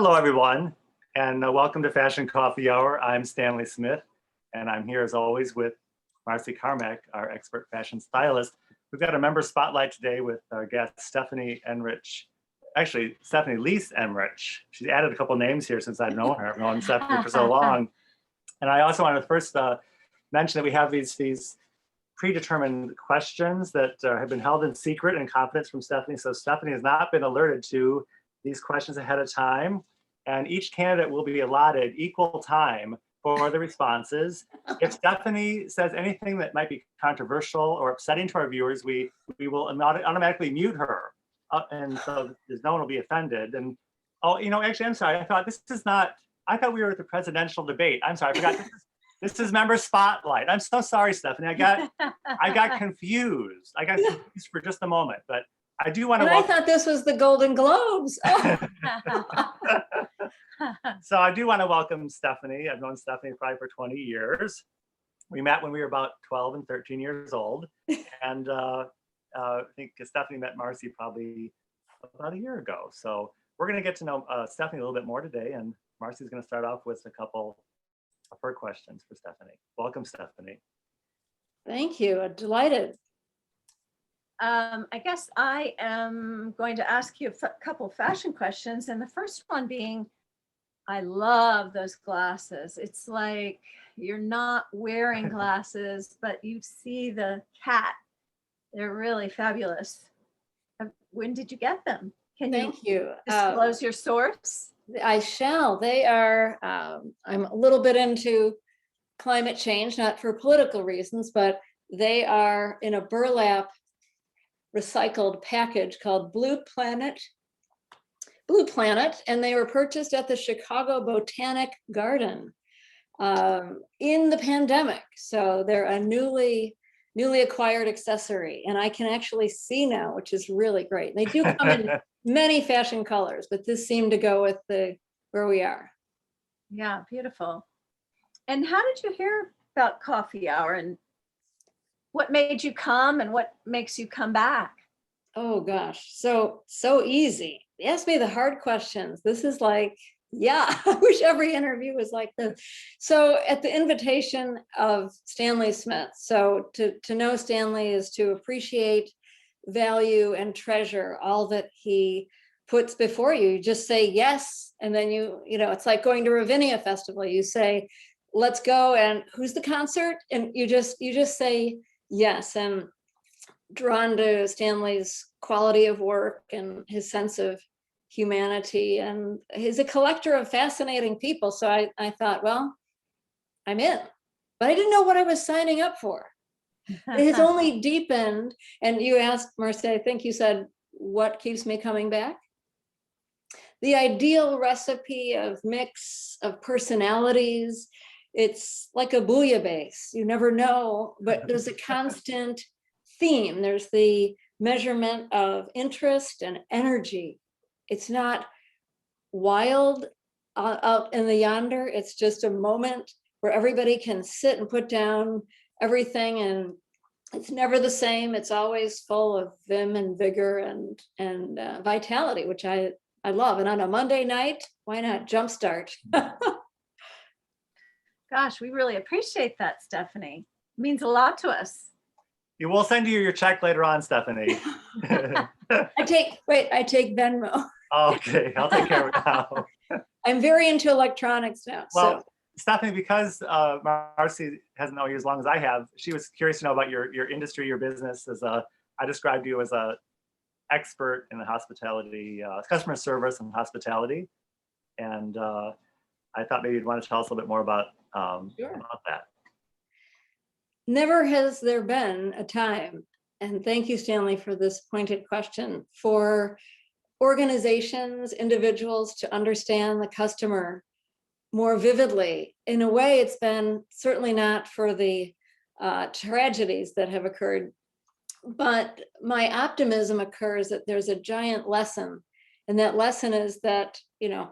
Hello, everyone, and welcome to Fashion Coffee Hour. I'm Stanley Smith, and I'm here as always with Marcy Carmack, our expert fashion stylist. We've got a member spotlight today with our guest, Stephanie Emrich. Actually, Stephanie Leese Emrich. She's added a couple names here since I've known her. I've known Stephanie for so long. And I also want to first mention that we have these predetermined questions that have been held in secret and confidence from Stephanie. So Stephanie has not been alerted to these questions ahead of time. And each candidate will be allotted equal time for the responses. If Stephanie says anything that might be controversial or upsetting to our viewers, we will automatically mute her. And so no one will be offended. And actually, I'm sorry. I thought we were at the presidential debate. I'm sorry, I forgot. This is member spotlight. I'm so sorry, Stephanie. I got confused. I got confused for just a moment, but I do want to. I thought this was the Golden Globes. Oh. So I do want to welcome Stephanie. I've known Stephanie probably for 20 years. We met when we were about 12 and 13 years old. And I think Stephanie met Marcy probably about a year ago. So we're going to get to know Stephanie a little bit more today. And Marcy's going to start off with a couple of her questions for Stephanie. Welcome, Stephanie. Thank you. Delighted. I guess I am going to ask you a couple fashion questions. And the first one being, I love those glasses. It's like you're not wearing glasses, but you see the cat. They're really fabulous. When did you get them? Can you disclose your source? I shall. They are, I'm a little bit into climate change, not for political reasons, but they are in a burlap recycled package called Blue Planet, and they were purchased at the Chicago Botanic Garden in the pandemic. So they're a newly acquired accessory, and I can actually see now, which is really great. They do come in many fashion colors, but this seemed to go with where we are. Yeah, beautiful. And how did you hear about Coffee Hour, and what made you come and what makes you come back? Oh gosh, so easy. They ask me the hard questions. This is like, yeah, I wish every interview was like this. So at the invitation of Stanley Smith, so to know Stanley is to appreciate, value, and treasure all that he puts before you. You just say yes, and then it's like going to Ravinia Festival. You say, let's go, and who's the concert? And you just say yes. And drawn to Stanley's quality of work and his sense of humanity, and he's a collector of fascinating people. So I thought, well, I'm in, but I didn't know what I was signing up for. It has only deepened. And you asked, Marcy, I think you said, what keeps me coming back? The ideal recipe of mix of personalities. It's like a bouillabaisse. You never know, but there's a constant theme. There's the measurement of interest and energy. It's not wild out in the yonder. It's just a moment where everybody can sit and put down everything, and it's never the same. It's always full of vim and vigor and vitality, which I love. And on a Monday night, why not jumpstart? Gosh, we really appreciate that, Stephanie. It means a lot to us. We will send you your check later on, Stephanie. I take Venmo. Okay, I'll take care of it now. I'm very into electronics now. Well, Stephanie, because Marcy hasn't known you as long as I have, she was curious to know about your industry, your business. I described you as an expert in the hospitality, customer service and hospitality. And I thought maybe you'd want to tell us a little bit more about that. Never has there been a time, and thank you, Stanley, for this pointed question, for organizations, individuals to understand the customer more vividly. In a way, it's been certainly not for the tragedies that have occurred, but my optimism occurs that there's a giant lesson. And that lesson is that,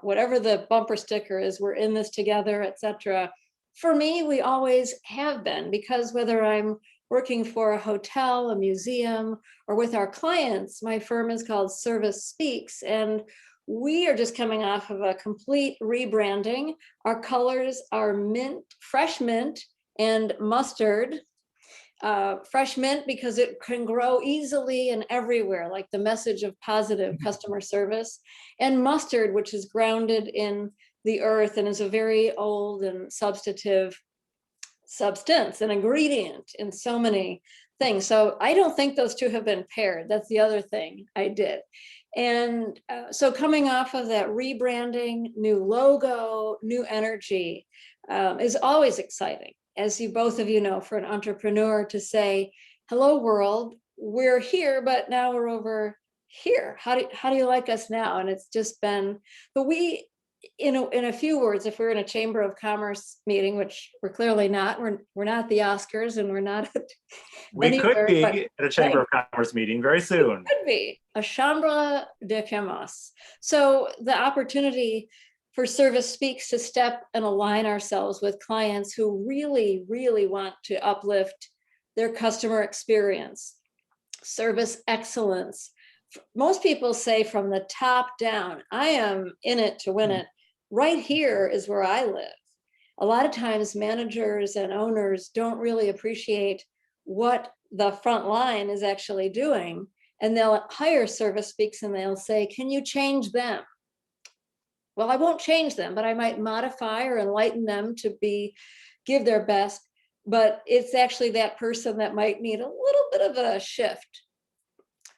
whatever the bumper sticker is, we're in this together, etc. For me, we always have been, because whether I'm working for a hotel, a museum, or with our clients, my firm is called ServiceSpeaks, and we are just coming off of a complete rebranding. Our colors are mint, fresh mint and mustard. Fresh mint because it can grow easily and everywhere, like the message of positive customer service. And mustard, which is grounded in the earth and is a very old and substantive substance, an ingredient in so many things. So I don't think those two have been paired. That's the other thing I did. And so coming off of that rebranding, new logo, new energy is always exciting. As you both of you know, for an entrepreneur to say, hello world, we're here, but now we're over here. How do you like us now? And it's just been, but we, in a few words, if we're in a Chamber of Commerce meeting, which we're clearly not, we're not at the Oscars and we're not at We could be but at a Chamber of Commerce meeting very soon. could be a Chambre de Commerce. So the opportunity for ServiceSpeaks to step and align ourselves with clients who really, really want to uplift their customer experience, service excellence. Most people say from the top down, I am in it to win it. Right here is where I live. A lot of times managers and owners don't really appreciate what the front line is actually doing. And they'll hire ServiceSpeaks and they'll say, can you change them? Well, I won't change them, but I might modify or enlighten them to give their best. But it's actually that person that might need a little bit of a shift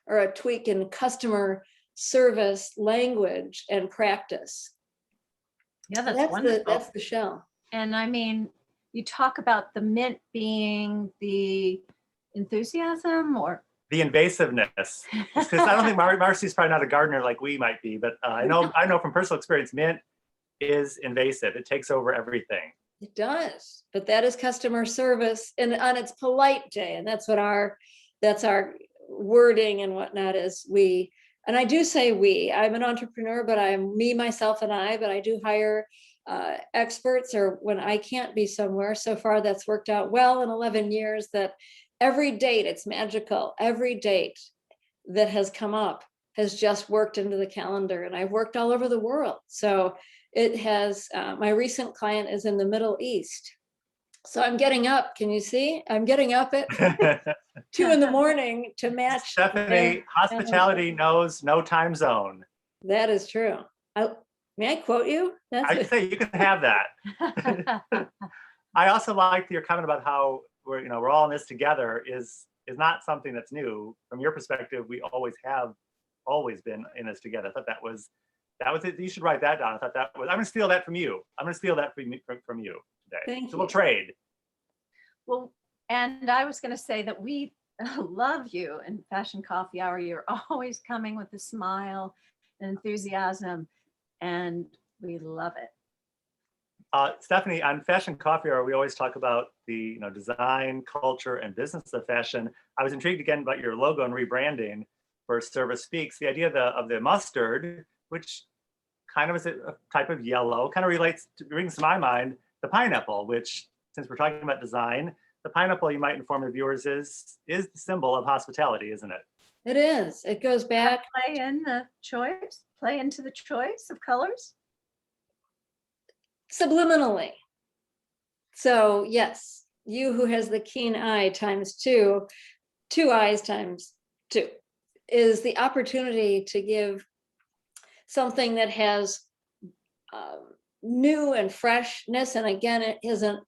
or a tweak in customer service language and practice. Yeah, that's wonderful. That's the shell. And I mean, you talk about the mint being the enthusiasm or The invasiveness. Because I don't think Marcy's probably not a gardener like we might be, but I know from personal experience, mint is invasive. It takes over everything. It does, but that is customer service and on its polite day. And that's what that's our wording and whatnot is we, and I do say we, I'm an entrepreneur, but I'm me, myself, and I, but I do hire experts or when I can't be somewhere. So far that's worked out well in 11 years that every date, it's magical. Every date that has come up has just worked into the calendar and I've worked all over the world. So it has, my recent client is in the Middle East. So I'm getting up, can you see? I'm getting up at 2 a.m. to match. Stephanie, hospitality knows no time zone. That is true. May I quote you? I'd say you can have that. I also liked your comment about how we're all in this together is not something that's new. From your perspective, we always been in this together. I thought that was it. You should write that down. I thought I'm going to steal that from you. I'm going to steal that from you today. Thank so you. We'll trade. well, and I was going to say that we love you in Fashion Coffee Hour. You're always coming with a smile and enthusiasm, and we love it. Stephanie, on Fashion Coffee Hour, we always talk about the design, culture, and business of fashion. I was intrigued again about your logo and rebranding for ServiceSpeaks. The idea of the mustard, which kind of is a type of yellow, kind of brings to my mind the pineapple, which, since we're talking about design, the pineapple, you might inform the viewers, is the symbol of hospitality, isn't it? It is. It goes back. Play into the choice of colors. Subliminally. So yes, you who has the keen eye times two eyes times 2, is the opportunity to give something that has new and freshness. And again, it isn't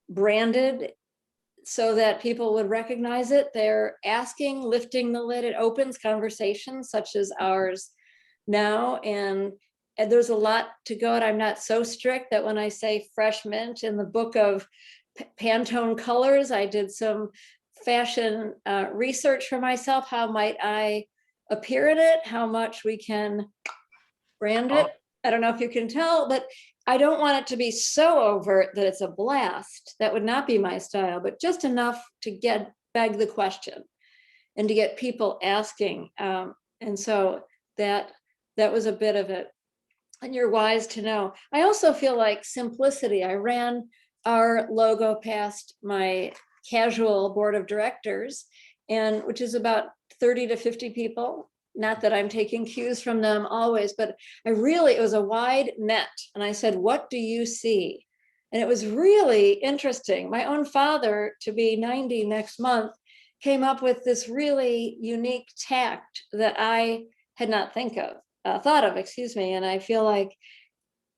branded so that people would recognize it. They're asking, lifting the lid. It opens conversations such as ours now. And there's a lot to go. And I'm not so strict that when I say fresh mint in the book of Pantone colors, I did some fashion research for myself. How might I appear in it? How much we can brand it? I don't know if you can tell, but I don't want it to be so overt that it's a blast. That would not be my style, but just enough to beg the question and to get people asking. And so that was a bit of it. And you're wise to know. I also feel like simplicity. I ran our logo past my casual board of directors, and which is about 30 to 50 people. not that I'm taking cues from them always, but it was a wide net. And I said, what do you see? And it was really interesting. My own father, to be 90 next month, came up with this really unique tact that I had not thought of, excuse me. And I feel like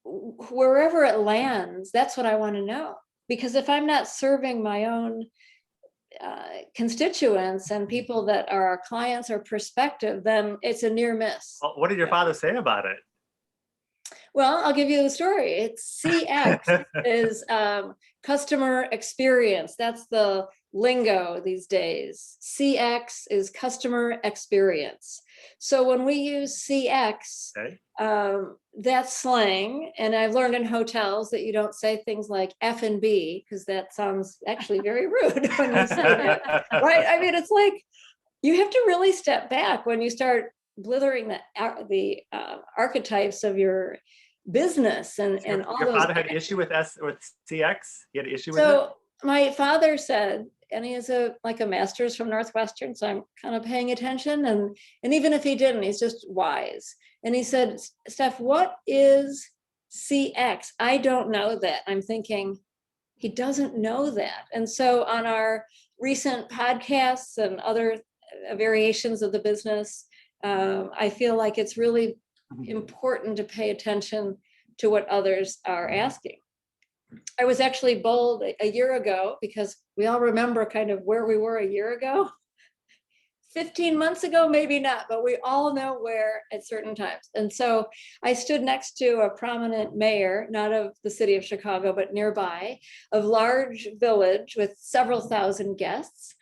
wherever it lands, that's what I want to know. Because if I'm not serving my own constituents and people that are our clients or prospective, then it's a near miss. Well, what did your father say about it? Well, I'll give you the story. It's CX is customer experience. That's the lingo these days. CX is customer experience. So when we use CX, Okay. that's slang. And I've learned in hotels that you don't say things like F and B, because that sounds actually very rude when you say that, right? I mean, it's like you have to really step back when you start blithering the archetypes of your business and all your those. Father had an issue with CX? He had an issue with it? So my father said, and he has a master's from Northwestern, so I'm kind of paying attention. And even if he didn't, he's just wise. And he said, Steph, what is CX? I don't know that. I'm thinking, he doesn't know that. And so on our recent podcasts and other variations of the business, I feel like it's really important to pay attention to what others are asking. I was actually bold a year ago, because we all remember kind of where we were a year ago. 15 months ago, maybe not, but we all know where at certain times. And so I stood next to a prominent mayor, not of the city of Chicago, but nearby, of large village with several thousand guests.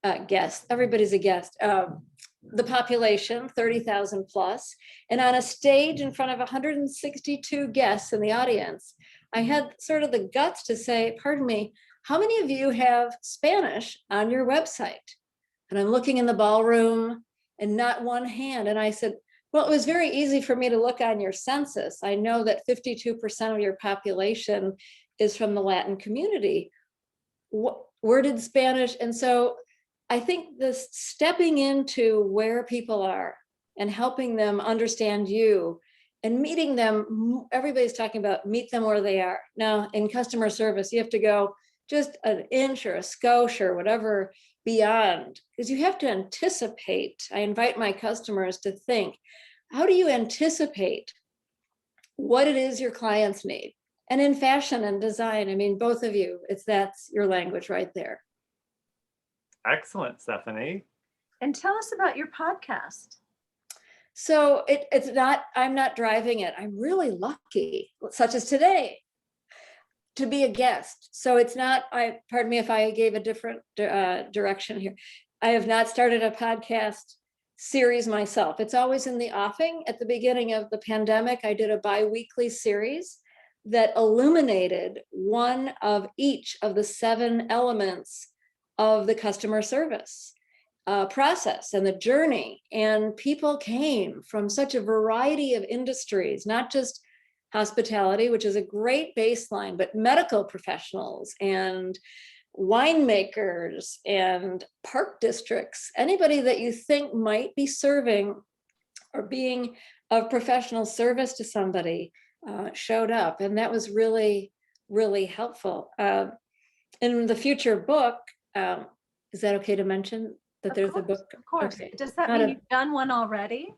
Everybody's a guest. The population, 30,000 plus. And on a stage in front of 162 guests in the audience, I had sort of the guts to say, pardon me, how many of you have Spanish on your website? And I'm looking in the ballroom and not one hand. And I said, well, it was very easy for me to look on your census. I know that 52% of your population is from the Latin community. Where did Spanish? And so I think this stepping into where people are and helping them understand you and meeting them, everybody's talking about meet them where they are. Now, in customer service, you have to go just an inch or a skosh or whatever beyond, because you have to anticipate. I invite my customers to think, how do you anticipate what it is your clients need? And in fashion and design, I mean, both of you, that's your language right there. Excellent, Stephanie. And tell us about your podcast. So it's not, I'm not driving it. I'm really lucky, such as today, to be a guest. So it's not, pardon me if I gave a different direction here. I have not started a podcast series myself. It's always in the offing. At the beginning of the pandemic, I did a bi-weekly series that illuminated one of each of the 7 elements of the customer service process and the journey. And people came from such a variety of industries, not just hospitality, which is a great baseline, but medical professionals and winemakers and park districts, anybody that you think might be serving or being of professional service to somebody showed up. And that was really, really helpful. In the future book, is that okay to mention that there's a book? Of course. Okay. Does that mean you've done one already?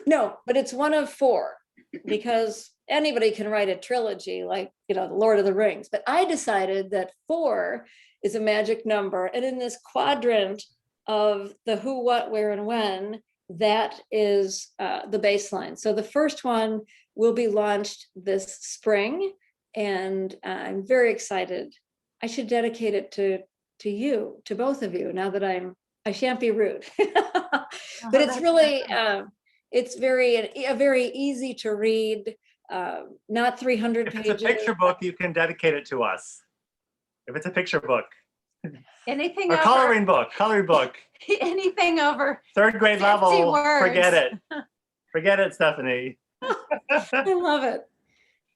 No, but it's one of 4, because anybody can write a trilogy like, the Lord of the Rings. But I decided that 4 is a magic number. And in this quadrant of the who, what, where, and when, that is the baseline. So the first one will be launched this spring. And I'm very excited. I should dedicate it to you, to both of you, now that I shan't be rude. But it's really, it's very easy to read, not 300 pages. If it's a picture book, you can dedicate it to us. If it's a picture book. Anything Or over, coloring book. anything over 3rd grade 50 level, words. forget it. Forget it, Stephanie. I love it.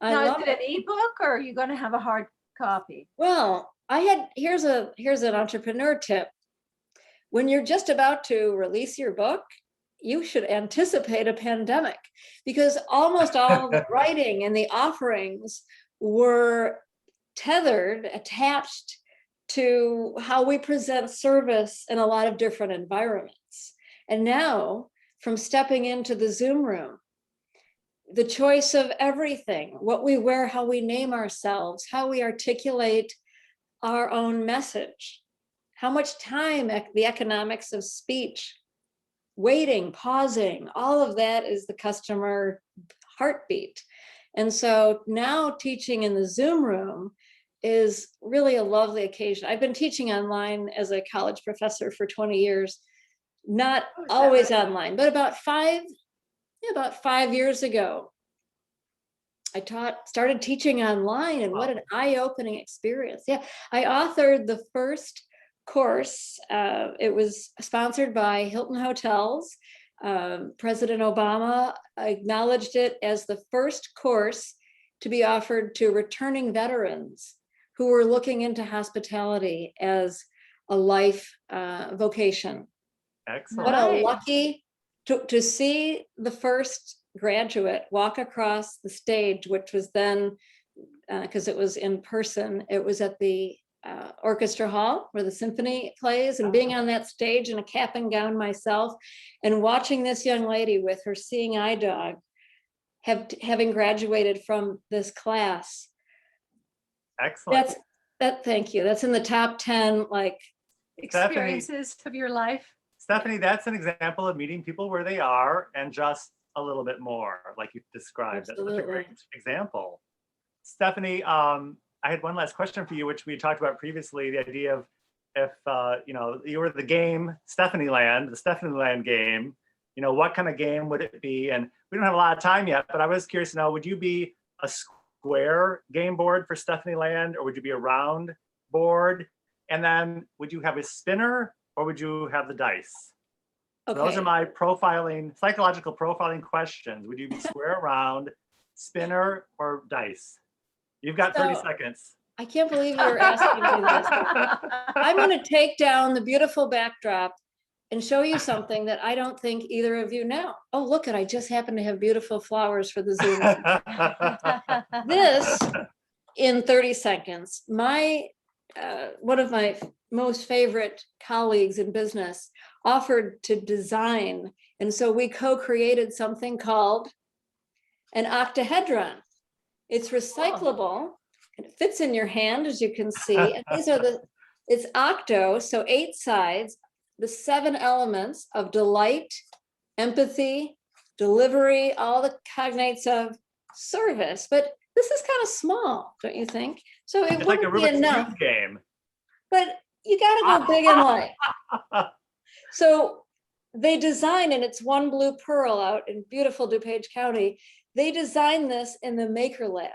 Now, is it an ebook or are you going to have a hard copy? Well, here's an entrepreneur tip. When you're just about to release your book, you should anticipate a pandemic, because almost all of the writing and the offerings were tethered, attached to how we present service in a lot of different environments. And now, from stepping into the Zoom room, the choice of everything, what we wear, how we name ourselves, how we articulate our own message, how much time, the economics of speech, waiting, pausing, all of that is the customer heartbeat. And so now teaching in the Zoom room is really a lovely occasion. I've been teaching online as a college professor for 20 years, not always online, but about five years ago, I started teaching online, and what an eye-opening experience. Yeah, I authored the first course. It was sponsored by Hilton Hotels. President Obama acknowledged it as the first course to be offered to returning veterans who were looking into hospitality as a life vocation. Excellent. What a lucky to see the first graduate walk across the stage, which was then, because it was in person, it was at the orchestra hall where the symphony plays, and being on that stage in a cap and gown myself, and watching this young lady with her seeing eye dog, having graduated from this class. Excellent. Thank you. That's in the top 10, like, experiences of your life. Stephanie, that's an example of meeting people where they are and just a little bit more, like you described. Absolutely. That's a great example. Stephanie, I had one last question for you, which we talked about previously, the idea of if you were the game Stephanie Land, the Stephanie Land game, what kind of game would it be? And we don't have a lot of time yet, but I was curious to know, would you be a square game board for Stephanie Land, or would you be a round board? And then would you have a spinner, or would you have the dice? So those are my psychological profiling questions. Would you be square, round, spinner, or dice? You've got 30 seconds. I can't believe you're asking me this. I'm going to take down the beautiful backdrop and show you something that I don't think either of you know. Oh, look, I just happen to have beautiful flowers for the Zoom. This, in 30 seconds, one of my most favorite colleagues in business offered to design. And so we co-created something called an octahedron. It's recyclable, and it fits in your hand, as you can see. And it's Octo, so 8 sides, the 7 elements of delight, empathy, delivery, all the cognates of service. But this is kind of small, don't you think? So it wouldn't be enough. Game. But you got to go big and light. So they designed, and it's One Blue Pearl out in beautiful DuPage County. They designed this in the Maker Lab,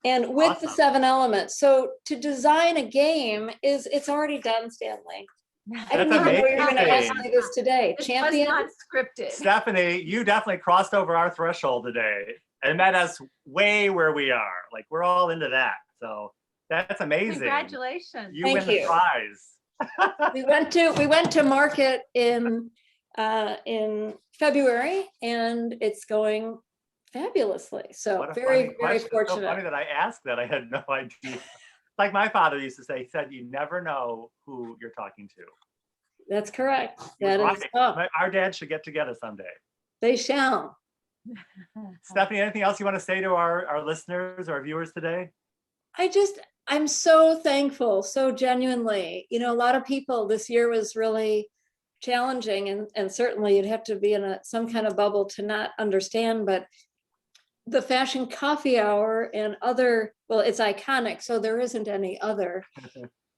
and with the 7 elements. So to design a game it's already done, Stanley. I didn't even know you were going to ask me this today. Champion. Was not scripted. Stephanie, you definitely crossed over our threshold today and met us way where we are. Like, we're all into that. So that's amazing. Congratulations. You win the prize. We went to market in February, and it's going fabulously. So very fortunate. So funny that I asked that. I had no idea. Like my father used to say, he said, you never know who you're talking to. That's correct. That is our dad should get together someday. They shall. Stephanie, anything else you want to say to our listeners or viewers today? I'm so thankful, so genuinely. A lot of people, this year was really challenging, and certainly you'd have to be in some kind of bubble to not understand, but the Fashion Coffee Hour and other, well, it's iconic, so there isn't any other,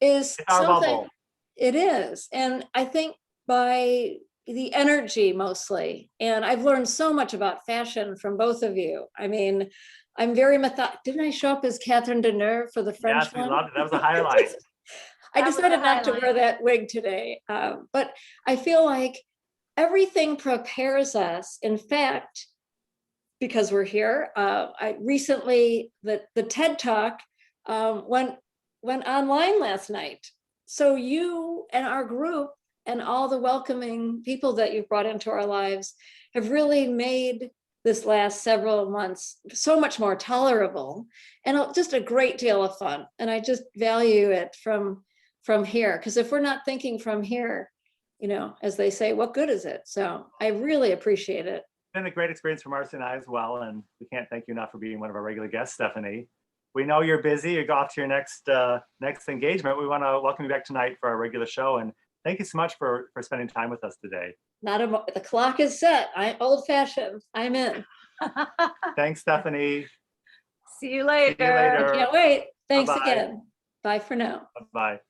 is it's our something. bubble. It is. And I think by the energy mostly, and I've learned so much about fashion from both of you. I mean, I'm very Didn't I show up as Catherine Deneuve for the French yes, one? we loved it. That was a highlight. I decided not to wear that wig today, but I feel like everything prepares us. In fact, because we're here, I recently, the TED Talk went online last night. So you and our group and all the welcoming people that you've brought into our lives have really made this last several months so much more tolerable and just a great deal of fun. And I just value it from here, because if we're not thinking from here, you know, as they say, what good is it? So I really appreciate it. Been a great experience for Marcy and I as well, and we can't thank you enough for being one of our regular guests, Stephanie. We know you're busy. You go off to your next engagement. We want to welcome you back tonight for our regular show, and thank you so much for spending time with us today. The clock is set. I'm old-fashioned. I'm in. Thanks, Stephanie. See you later. See you later. Can't wait. Thanks Bye-bye. again. Bye for now. Bye.